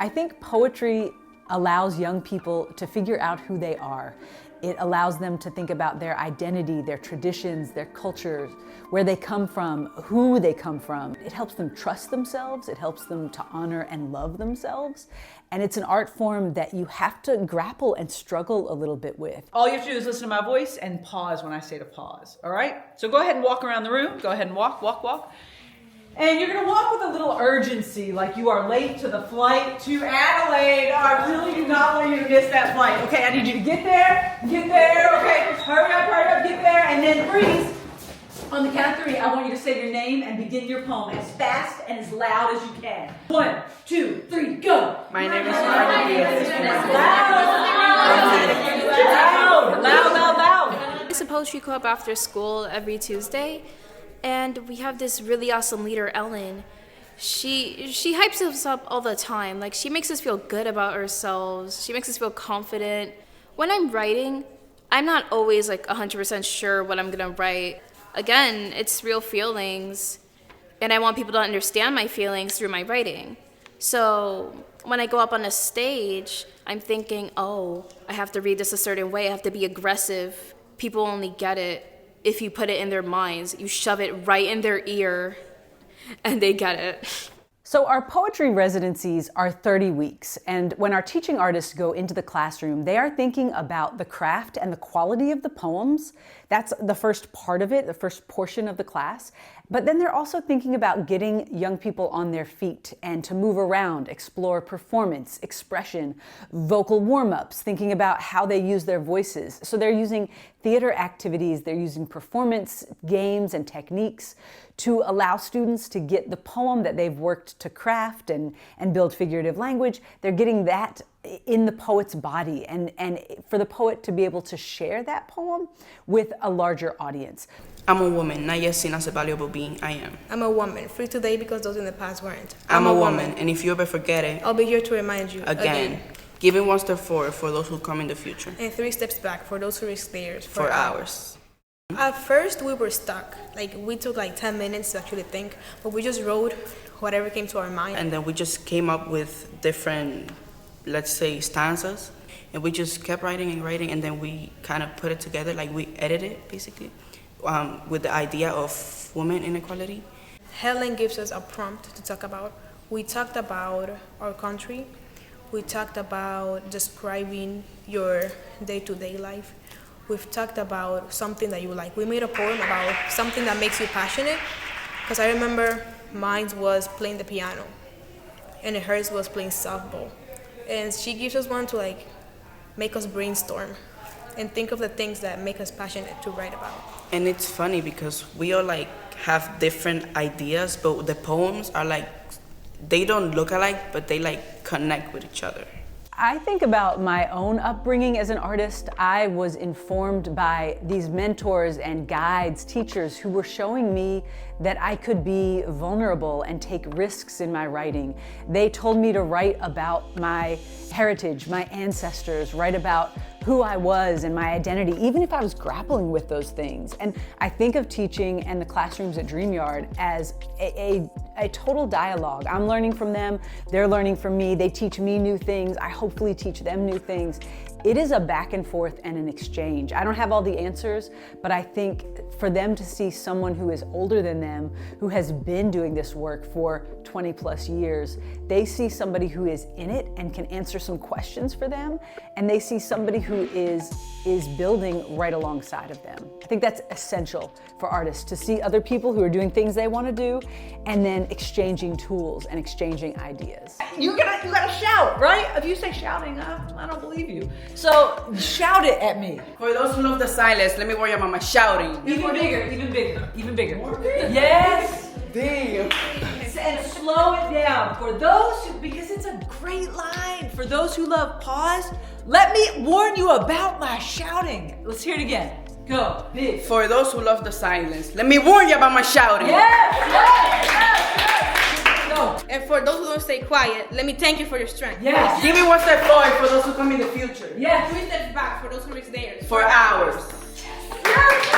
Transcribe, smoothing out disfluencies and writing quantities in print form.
I think poetry allows young people to figure out who they are. It allows them to think about their identity, their traditions, their cultures, where they come from, who they come from. It helps them trust themselves. It helps them to honor and love themselves. And it's an art form that you have to grapple and struggle a little bit with. All you have to do is listen to my voice and pause when I say to pause, all right? So go ahead and walk around the room. Go ahead and walk, walk, walk. And you're gonna walk with a little urgency, like you are late to the flight to Adelaide. I really do not want you to miss that flight. Okay, I need you to get there, okay, hurry up, get there, and then freeze. On the count of 3, I want you to say your name and begin your poem as fast and as loud as you can. 1, 2, 3, go. My name is Loud. It's a poetry club after school every Tuesday, and we have this really awesome leader, Ellen. She hypes us up all the time. Like, she makes us feel good about ourselves. She makes us feel confident. When I'm writing, I'm not always like 100% sure what I'm gonna write. Again, it's real feelings, and I want people to understand my feelings through my writing. So when I go up on a stage, I'm thinking, oh, I have to read this a certain way. I have to be aggressive. People only get it if you put it in their minds. You shove it right in their ear, and they get it. So our poetry residencies are 30 weeks, and when our teaching artists go into the classroom, they are thinking about the craft and the quality of the poems. That's the first part of it, the first portion of the class. But then they're also thinking about getting young people on their feet and to move around, explore performance, expression, vocal warm-ups, thinking about how they use their voices. So they're using theater activities, they're using performance games and techniques to allow students to get the poem that they've worked to craft and build figurative language. They're getting that in the poet's body and for the poet to be able to share that poem with a larger audience. I'm a woman, not yet seen as a valuable being. I am. I'm a woman, free today because those in the past weren't. I'm a woman, and if you ever forget it, I'll be here to remind you again. Giving 1 step forward for those who come in the future. And 3 steps back for those who risk theirs for hours. At first, we were stuck. Like, we took like 10 minutes to actually think, but we just wrote whatever came to our mind. And then we just came up with different, let's say, stanzas. And we just kept writing and writing, and then we kind of put it together, like we edited it, basically, with the idea of women inequality. Helen gives us a prompt to talk about. We talked about our country. We talked about describing your day-to-day life. We've talked about something that you like. We made a poem about something that makes you passionate, because I remember mine was playing the piano, and hers was playing softball. And she gives us one to like make us brainstorm and think of the things that make us passionate to write about. And it's funny because we all like have different ideas, but the poems are like, they don't look alike, but they like connect with each other. I think about my own upbringing as an artist. I was informed by these mentors and guides, teachers who were showing me that I could be vulnerable and take risks in my writing. They told me to write about my heritage, my ancestors, write about who I was and my identity, even if I was grappling with those things. And I think of teaching and the classrooms at DreamYard as a total dialogue. I'm learning from them, they're learning from me, they teach me new things, I hopefully teach them new things. It is a back and forth and an exchange. I don't have all the answers, but I think for them to see someone who is older than them, who has been doing this work for 20 plus years, they see somebody who is in it and can answer some questions for them, and they see somebody who is building right alongside of them. I think that's essential for artists, to see other people who are doing things they want to do and then exchanging tools and exchanging ideas. You gotta shout, right? If you say shouting, I don't believe you. So shout it at me. For those who love the silence, let me worry about my shouting. Even bigger, even bigger, even bigger. Yes. Damn. And slow it down. For those who, because it's a great line. For those who love pause, let me warn you about my shouting. Let's hear it again. Go, big. For those who love the silence, let me warn you about my shouting. Yes. Go. And for those who don't stay quiet, let me thank you for your strength. Yes. Give me 1 step forward for those who come in the future. Yes. 3 steps back for those who risk theirs for hours. Yes.